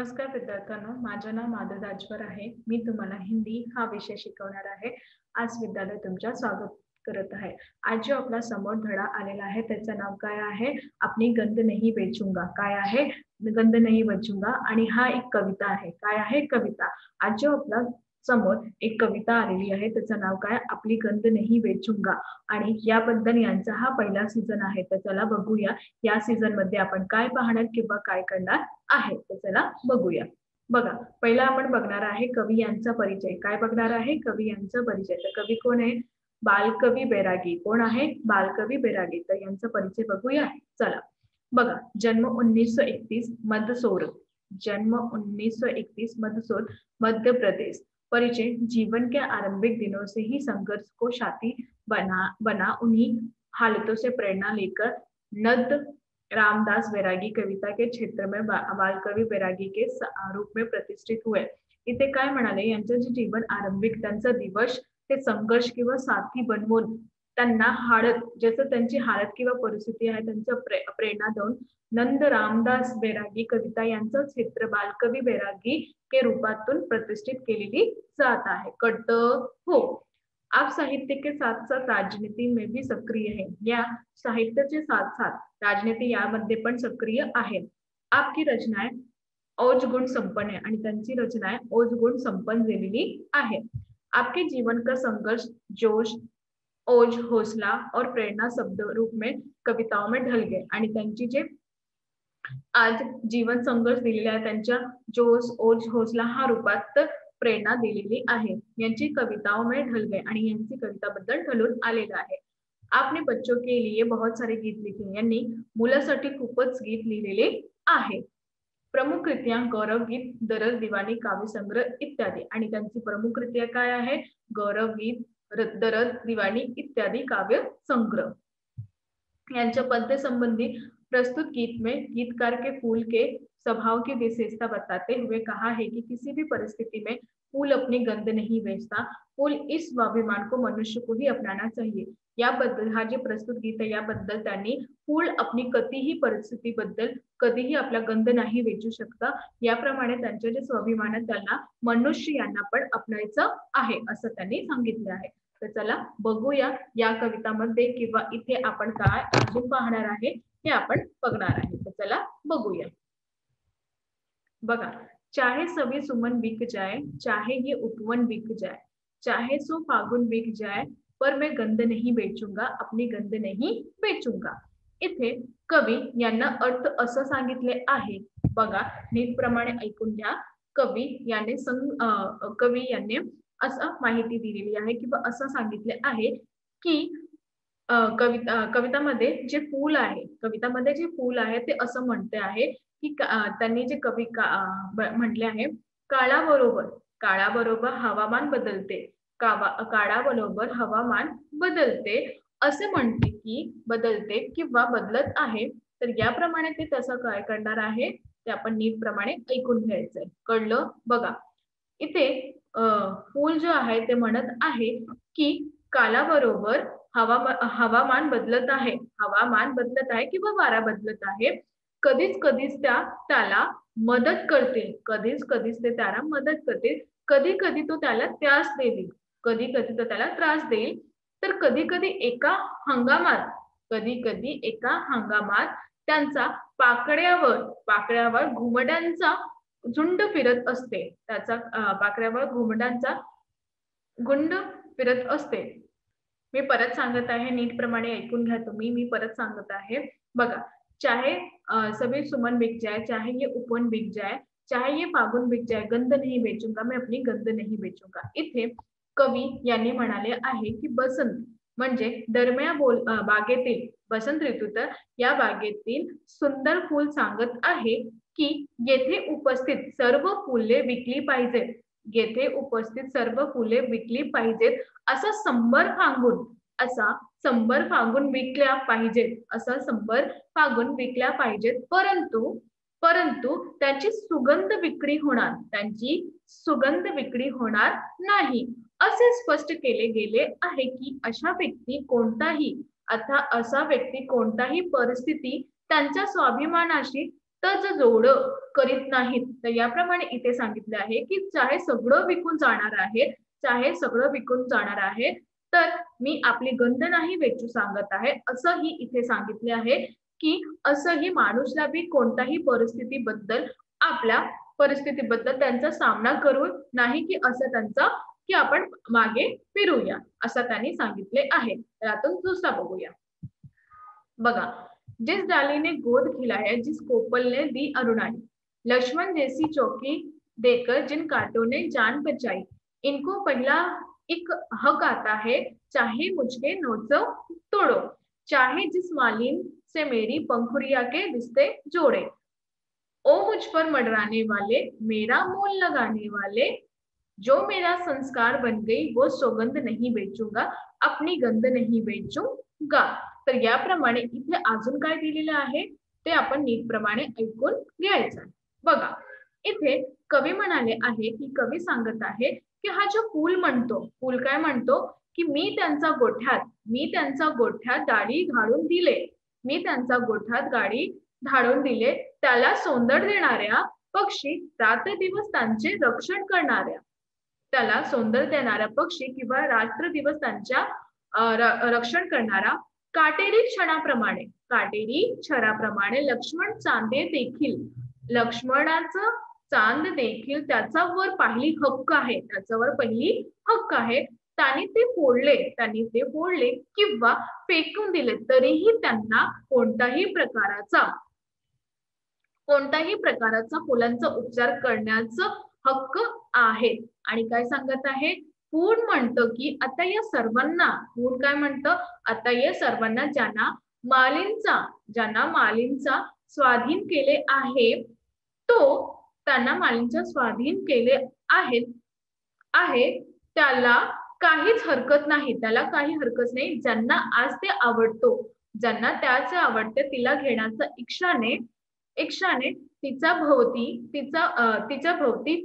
नमस्कार विद्यार्थ्यांनो, माझे नाव माधव राजवर आहे. मी तुम्हाला हिंदी हा विषय शिकवणार आहे. आज विद्यालय तुमच्या स्वागत करत आहे. आज जो आपला समोर धडा आलेला आहे त्याचं नाव काय आहे? अपनी गंध नहीं बेचूंगा. काय आहे? गंध नहीं बेचूंगा. आणि हा एक कविता आहे. काय आहे? कविता. आज जो आपला समोर एक कविता आलेली आहे त्याचं नाव काय? आपली गंध नहीं बेचूंगा. आणि याबद्दल यांचा हा पहिला सीझन आहे. तर चला बघूया या सीझन मध्ये आपण काय पाहणार किंवा काय करणार आहे. तर चला बघूया. बघा, पहिला आपण बघणार आहे कवी यांचा परिचय. काय बघणार आहे? कवी यांचा परिचय. तर कवी कोण आहे? बालकवी बैरागी. कोण आहे? बालकवी बैरागी. तर यांचा परिचय बघूया. चला बघा, जन्म 1931 मंदसौर. जन्म 1931 मंदसौर, मध्य प्रदेश. परिचय, जीवन के आरंभिक दिनों से ही संघर्ष को साथी बना उन्हीं हालतों से प्रेरणा लेकर नद रामदास बैरागी कविता के क्षेत्र में बालकवी बैरागी के रूप में प्रतिष्ठित हुए. इथे काय म्हणाले? यांचं जे जीवन आरंभिक त्यांचा दिवस ते संघर्ष किंवा साथी बनवून त्यांना हालत, जसं त्यांची हालत किंवा परिस्थिती आहे त्यांचं प्रेरणा देऊन नंद रामदास बैरागी कविता यांचं क्षेत्र बालकवी बैरागी के रूपातून प्रतिष्ठित केलेली जात आहे. कळतं? हो. आप साहित्य के साथ साथ राजनीति में भी सक्रिय है. या साहित्याचे साथ साथ राजनीति यामध्ये पण सक्रिय आहे. आपकी रचनाएं ओज गुण संपन्न है आणि त्यांची रचनाएं ओज गुण संपन्न झालेली आहे. आपके जीवन का संघर्ष जोश, ओज, हौसला और प्रेरणा शब्द रूप में कविताओं में ढल गए. आणि त्यांची जे आज जीवन संघर्ष दिलेला आहे त्यांच्या जोश, ओज, हौसला हा रूपात प्रेरणा दिलेली आहे. यांची कविताओं में ढल गए आणि यांची कविताबद्दल ढलून आलेला आहे. आपने बच्चों के लिए बहुत सारे गीत लिखे. यांनी मुलांसाठी खूपच गीत लिहिलेले आहे. प्रमुख कृत्या गौरव गीत, दरद, दिवाणी, काव्य संग्रह इत्यादी. आणि त्यांची प्रमुख कृत्या काय आहे? गौरव गीत, दरद, दिवाणी इत्यादी काव्य संग्रह. यांच्या पद्य संबंधी प्रस्तुत गीत में गीतकार के फूल के स्वभाव की विशेषता बताते हुए कहा है कि किसी भी परिस्थिति में फूल अपनी गंध नहीं बेचता. फूल इस स्वाभिमान को मनुष्य को ही अपनाना चाहिए. याबद्दल हा जे प्रस्तुत गीत आहे याबद्दल त्यांनी फूल अपनी कधीही परिस्थितीबद्दल कधीही आपला गंध नाही वेचू शकता. याप्रमाणे त्यांचे जे स्वाभिमान आहे त्यांना मनुष्य यांना पण अपनायचं आहे असं त्यांनी सांगितले आहे. तर चला बघूया या कवितामध्ये किंवा इथे आपण काय अजून पाहणार आहे हे आपण बघणार आहे. तर चला बघूया. बघा, चाहे सभी सुमन बिक जाए, चाहे ये उपवन बिक जाए, चाहे सो फागुन बिक जाए, पर मैं गंध नहीं बेचूंगा, अपनी गंध नहीं बेचूंगा. इथे कवी यांना अर्थ असं सांगितले आहे. बघा, नीटप्रमाणे ऐकून घ्या. कवी यांनी असं माहिती दिलेली आहे किंवा असं सांगितले आहे की कवितामध्ये जे फूल आहे, कवितामध्ये जे फूल आहे ते असं म्हणते आहे की त्यांनी जे कवी म्हटले आहे, काळाबरोबर हवामान बदलते, काळाबरोबर हवामान बदलते असे म्हणते की बदलते किंवा बदलत आहे. तर याप्रमाणे ते तसं काय करणार आहे ते आपण नीट प्रमाणे ऐकून घ्यायचंय. कळलं? बघा, इथे फूल जो आहे ते म्हणत आहे की काळाबरोबर हवामान बदलत आहे, हवामान बदलत आहे किंवा वारा बदलत आहे. कधीच कधीच त्याला मदत करते, कधीच कधीच ते त्याला मदत करते, कधी कधी तो त्याला त्रास देईल, कधी कधी तो त्याला त्रास देईल. तर कधी कधी एका हंगामात त्यांचा पाकळ्यावर घुमडांचा झुंड फिरत असते. त्याचा पाकळ्यावर घुमडांचा गुंड फिरत असते. मी परत सांगत आहे, नीट प्रमाणे ऐकून घ्या तुम्ही. मी परत सांगत आहे. बघा, चाहे सभी सुमन बिक जाए, चाहे ये उपवन बिक जाए, चाहे ये फागुन बिक जाए, गंध नहीं बेचूंगा, मैं अपनी गंध नहीं बेचूंगा. इथे कवी यांनी म्हणाले आहे की बसंत म्हणजे दरम्यान बागेतील वसंत ऋतूत या बागेतील सुंदर फूल सांगत आहे की येथे उपस्थित सर्व फुले विकली पाहिजेत, येथे उपस्थित सर्व फुले विकली पाहिजेत असा संबर फागुन विकल्या पाहिजेत, असा संबर फागुन विकल्या पाहिजेत. परंतु त्यांची सुगंध विक्री होणार नाही असे स्पष्ट केले गेले आहे की असा व्यक्ती कोणताही परिस्थिती त्यांच्या स्वाभिमानाशी तज जोड करीत नाहीत. तर याप्रमाणे इथे सांगितले आहे की चाहे सगळं विकून जाणार आहे, चाहे सगळं विकून जाणार आहे, तर मी आपली गंध नाही वेचू सांगत आहे, असंही इथे सांगितले आहे की असंही माणूसला बी कोणत्याही परिस्थितीबद्दल आपल्या परिस्थितीबद्दल त्यांचा सामना करू नाही की असं त्यांचा की आपण मागे फिरूया, असं त्यांनी सांगितले आहे. त्यातून दुसरा बघूया. बघा, जिस डाली ने गोद खिलाया, जिस कोपल ने दी अरुणाई, लक्ष्मण जैसी चौकी देकर जिन कांटों ने जान बचाई, इनको पहला एक हक आता है, चाहे मुझके नोचो तोड़ो, चाहे जिस मालिन से मेरी पंखुरिया के रिश्ते जोड़े, ओ मुझ पर मंडराने वाले, मेरा मोल लगाने वाले, जो मेरा संस्कार बन गई वो सौगंध नहीं बेचूंगा, अपनी गंध नहीं बेचूंगा. तर याप्रमाणे इथे अजून काय दिलेलं आहे ते आपण नीटप्रमाणे ऐकून घ्यायचं. बघा, इथे कवी म्हणाले आहे की कवी सांगत आहे की हा जो फूल म्हणतो, फूल काय म्हणतो की मी त्यांचा गोठ्यात दाढी घालून दिले, मी त्यांचा गोठ्यात गाडी धाडून दिले, त्याला सौंदर्य देणाऱ्या पक्षी, रात्रदिवस त्यांचे रक्षण करणाऱ्या, त्याला सौंदर्य देणारा पक्षी किंवा रात्र दिवस त्यांच्या रक्षण करणारा काटेरी क्षणाप्रमाणे लक्ष्मणाचं चांद देखील त्याच्यावर पहिली हक्क आहे. त्यांनी ते फोडले किंवा फेकून दिले तरीही त्यांना कोणत्याही प्रकारचा फुलांचा उपचार करण्याचा हक्क आहे. आणि काय सांगत आहे, फूल म्हणतं की आता या सर्वांना ज्यांना मालींचा स्वाधीन केले आहे, त्यांना मालींच्या स्वाधीन केले आहे त्याला काहीच हरकत नाही, ज्यांना आज ते आवडतो, ज्यांना त्याचे आवडते तिला घेण्याचा इच्छाने तिच्या भोवती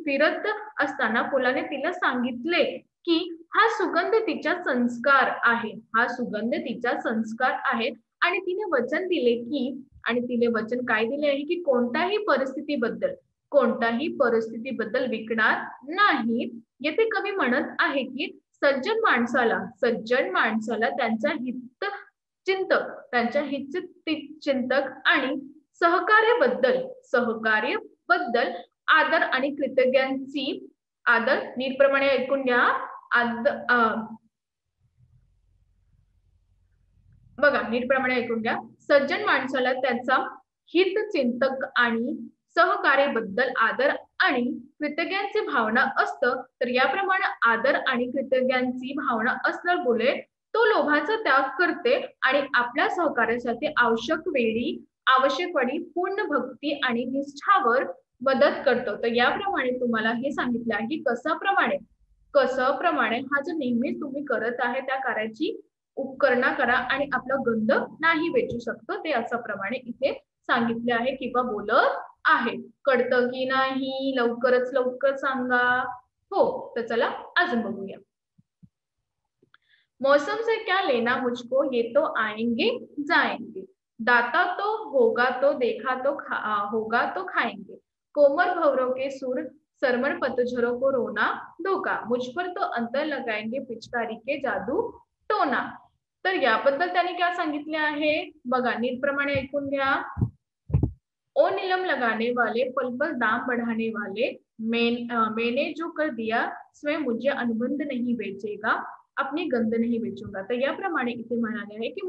फिरत असताना फुलाने तिला सांगितले की हा सुगंध तिचा संस्कार आहे. आणि तिने वचन काय दिले आहे की कोणत्याही परिस्थितीबद्दल विकणार नाही. येथे कवी म्हणत आहे की सज्जन माणसाला त्यांच्या हितचिंतक आणि सहकार्याबद्दल आदर आणि कृतज्ञांची नीटप्रमाणे ऐकून घ्या. नीटप्रमाणे ऐकून घ्या. सज्जन माणसाला त्याचा हितचिंतक आणि सहकार्याबद्दल आदर आणि कृतज्ञांची भावना असतं. तर याप्रमाणे आदर आणि कृतज्ञांची भावना असल्यामुळे तो लोभाचा त्याग करते आणि आपल्या सहकार्यासाठी आवश्यक वेळी पूर्ण भक्ती आणि निष्ठावर मदत करतो. तर याप्रमाणे तुम्हाला हे सांगितलं आहे की कसप्रमाणे हा जो नेहमीच तुम्ही करत आहे त्या कार्याची उपकरणा करा आणि आपला गंध नाही वेचू शकतो, ते असं प्रमाणे इथे सांगितले आहे किंवा बोलत आहे. कळतं की नाही? लवकर सांगा. हो, तर चला अजून बघूया. मौसम से क्या लेना मुझको, ये तो आएंगे जाएंगे, दाता तो होगा तो देखा तो होगा तो खाएंगे, कोमल भंवरों के सुर सरमन पतझड़ों को रोना धोखा, मुझ पर तो अंतर लगाएंगे पिचकारी के जादू टोना. तर याबद्दल त्याने काय सांगितले आहे बघा, नीटप्रमाणे ऐकून घ्या. ओ नीलम लगाने वाले, पल पल दाम बढ़ाने वाले, मैंने जो कर दिया स्वयं मुझे अनुबंध नहीं बेचेगा, अपनी गंध नाही बेचूंगा. तर याप्रमाणे इथे म्हणाले आहे की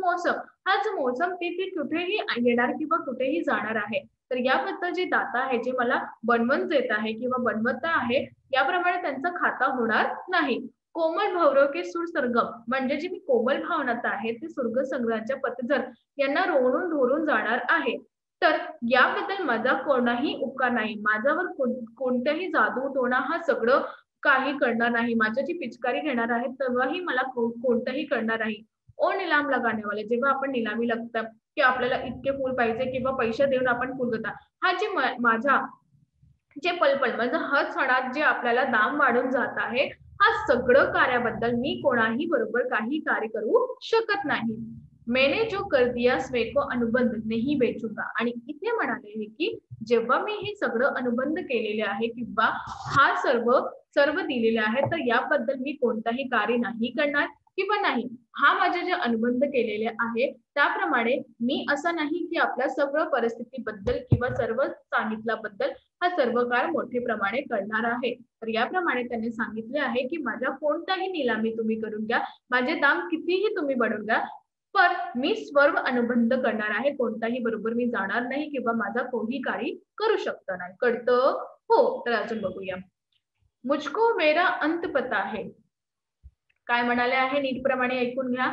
हाच मौसम ते कुठेही येणार किंवा कुठेही जाणार आहे. तर याबद्दल जे दाता आहे, जे मला बनवून देत आहे किंवा बनवत आहे, याप्रमाणे त्यांचा खाता होणार नाही. कोमल भंवरों के सुर सरगम, म्हणजे जे मी कोमल भावनात आहे ते सुर्ग संग्रहाच्या पतझर यांना रोवून धोरून जाणार आहे. तर याबद्दल माझा कोणाही उपकार नाही, माझ्यावर कोणत्याही जादू टोणा हा सगळं काही करणार नाही, माझ्या जी पिचकारी घेणार आहे तेव्हाही मला कोणताही करणार नाही. ओ निलाम लगाने वाले, जेव्हा आपण निलामी लागतात की आपल्याला इतके फूल पाहिजे किंवा पैसे देऊन आपण फूल घेता, हा जे माझा जे पलपल म्हणजे हर क्षणात जे आपल्याला दाम वाढून जात आहे, हा सगळं कार्याबद्दल मी कोणाही बरोबर काही कार्य करू शकत नाही. मैंने जो कर दिया स्वे को अनुबंध नहीं बेचूंगा। आणि इथे म्हणाले आहे की जेव्हा मी हे सगळं अनुबंध केलेले आहे किंवा हा सर्व सर्व दिलेले आहे तर याबद्दल मी कोणताही कार्य नाही करणार किंवा नाही हा माझे जे अनुबंध केलेले आहे त्याप्रमाणे मी असं नाही की आपल्या सर्व परिस्थितीबद्दल किंवा सर्व सांगितल्याबद्दल हा सर्व काळ मोठे प्रमाणे करणार आहे। तर याप्रमाणे त्यांनी सांगितले आहे की माझ्या कोणताही निलामी तुम्ही करून घ्या, माझे दाम कितीही तुम्ही बनवून घ्या, पण मी सर्व अनुबंध करणार आहे, कोणताही बरोबर मी जाणार नाही किंवा माझा कोणी काही करू शकत नाही। कळतं? हो। तर अजून बघूया, मुझको मेरा अंत पता है। काय म्हणाले आहे नीटप्रमाणे ऐकून घ्या।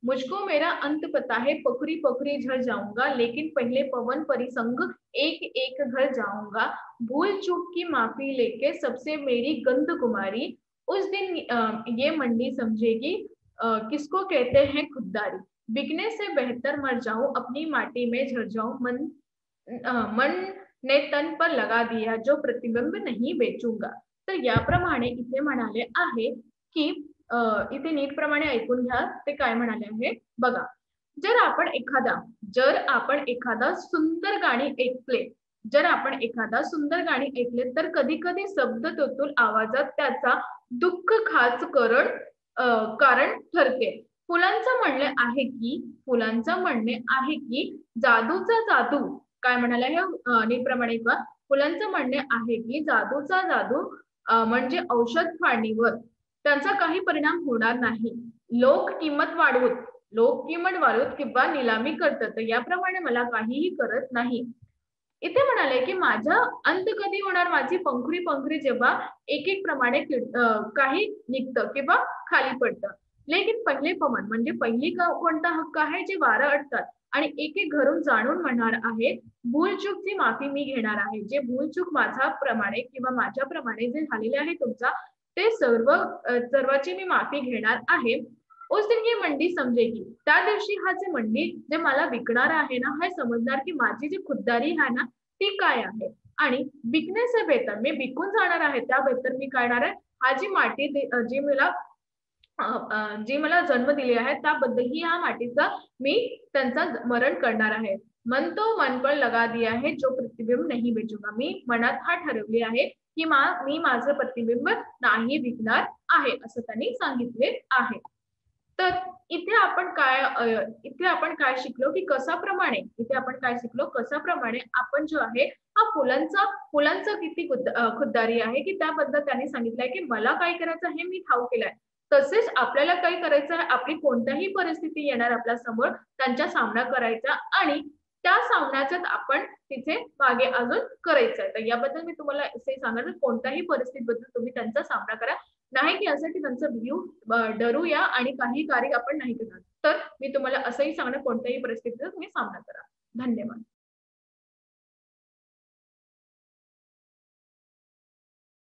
मुझको मेरा अंत पता है, पकड़ी पकड़ी झड़ जाऊंगा, लेकिन पहले पवन परिसंग एक एक घर जाऊंगा, भूल चूक की माफी लेके सबसे मेरी गंध कुमारी, उस दिन ये मंडी समझेगी किसको कहते हैं खुददारी, बिकने से बेहतर मर जाऊं अपनी माटी में झड़ जाऊं, मन ने तन पर लगा दिया जो प्रतिबिंब नहीं बेचूंगा। तर याप्रमाणे इथे म्हणाले आहे की इथे नीटप्रमाणे ऐकून घ्या ते काय म्हणाले आहे बघा। जर आपण एखादा सुंदर गाणी ऐकले, जर आपण एखादा सुंदर गाणी ऐकले तर कधी कधी शब्द तुतुल आवाजात त्याचा दुःख खाच कारण ठरते। फुलांचं म्हणणे आहे की जादूचा जादू, काय म्हणाले हे नीटप्रमाणे किंवा फुलांचं म्हणणे आहे की जादूचा जादू म्हणजे औषध फाळणीवर त्यांचा काही परिणाम होणार नाही। लोक किंमत वाढवून किंवा निलामी करतात, तर याप्रमाणे मला काहीही करत नाही। इथे म्हणाले की माझा अंत कधी होणार, माझी पंखुरी पंखुरी जेव्हा एक एक प्रमाणे काही निघतं किंवा खाली पडतं, लेकिन पहिले पवन म्हणजे पहिली कोणता हक्क आहे जे वारं अटतात आणि एक एक घरून जाणून म्हणणार आहे भूलचूकची माफी मी घेणार आहे। जे भूलचूक माझा प्रमाणे किंवा माझ्याप्रमाणे जे झालेले आहे तुमचा ते सर्वाची मी माफी घेणार आहे। उस दिन ये मंडी समजेगी, त्या दिवशी हा जे मंडी जे मला विकणार आहे ना हे समजणार की माझी जी खुददारी आहे ना ती काय आहे, आणि बिकने से बेहतर मी बिकून जाणार आहे त्या बेहतर मी काय करणार आहे, हा जी माती जी मला जन्म दिली आहे त्याबद्दल ही या मातीचा मी त्यांचा मरण करणार आहे। मन तो मन पर लगा दिया है जो प्रतिबिंब नहीं बेचूंगा, मी मनात हा ठरवले आहे की मी माझं प्रतिबिंब नाही विकणार आहे असं त्यांनी सांगितले आहे। तर इथे आपण काय शिकलो की कशाप्रमाणे आपण जो आहे हा फुलांचा किती खुद्दारी आहे की त्याबद्दल त्यांनी सांगितलंय की मला काय करायचं हे मी ठाऊक केलंय, तसेच आपल्याला काय करायचं आहे, आपली कोणत्याही परिस्थिती येणार आपल्या समोर त्यांचा सामना करायचा आणि त्या सामन्याच्यात आपण तिथे मागे अजून करायचं आहे। तर याबद्दल मी तुम्हाला असे सांगणार कोणत्याही परिस्थितीबद्दल तुम्ही त्यांचा सामना करा, नाही की असं की त्यांचं डरूया आणि काही कार्य आपण नाही करणार। तर मी तुम्हाला असंही सांगणार कोणत्याही परिस्थितीचा तुम्ही सामना करा। धन्यवाद।